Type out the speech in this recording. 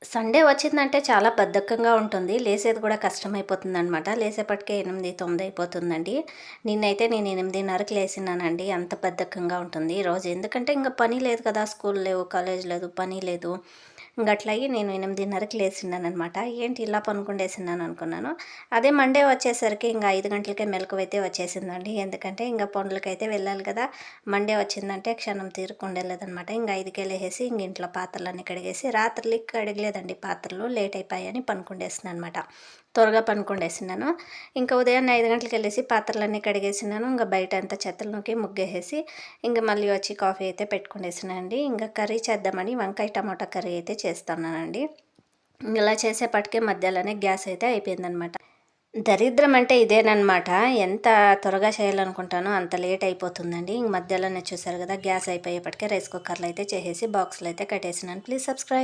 Sunday వచ్చిందంటే చాలా బద్ధకంగా ఉంటుంది. లేసేది కూడా కష్టమైపోతుందనమాట. లేసేపటికే 8, 9 అయిపోతుందండి. నిన్నైతే నేను 8:30కి లేసినానండి. అంత బద్ధకంగా ఉంటుంది ఈరోజు. ఎందుకంటే ఇంక పని లేదు కదా! స్కూల్ లేవు, కాలేజ్ లేదు, పని లేదు. అట్లయ్యి నేను 8:30కి లేసినాననమాట. ఏంటి ఇలా పనుకుండేసినాననుకున్నాను. అదే మండే వచ్చేసరికి ఇంక 5 గంటలకే మెలకువైతే వచ్చేసిందండి. ఎందుకంటే ఇంక పనులకైతే వెళ్ళాలి కదా! మండే వచ్చిందంటే క్షణం తీరిక ఉండేలేదనమాట. ఇంక 5కే లేసేసి ఇంక ఇంట్లో పాత్రలన్నీ కడిగేసి రాత్రికి కడగలేదండి పాత్రలు. లేట్ అయిపోయాయని పనుకుండేసినాననమాట. త్వరగా పనుకుండేసినాను. ఇంకా ఉదయాన్నే 5 గంటలకెళ్ళేసి పాత్రలన్నీ కడిగేసినాను. ఇంక బయటంతా చెత్తలు నూకి ముగ్గేసేసి ఇంక మళ్ళీ వచ్చి కాఫీ అయితే పెట్టుకునేసానండి. ఇంకా కర్రీ చేద్దామని వంకాయ టమాటా కర్రీ అయితే చేస్తున్నానండి. ఇలా చేసేపాటికే మధ్యలోనే గ్యాస్ అయితే అయిపోయిందనమాట. దరిద్రం అంటే ఇదేననమాట. ఎంత త్వరగా చేయాలనుకుంటానో అంత లేట్ అయిపోతుందండి. ఇంక మధ్యలోనే చూసారు కదా! గ్యాస్ అయిపోయేప్పటికే రైస్ కుక్కర్‌లో అయితే చేసేసి బాక్స్‌లో అయితే కట్టేసినాను. Please subscribe.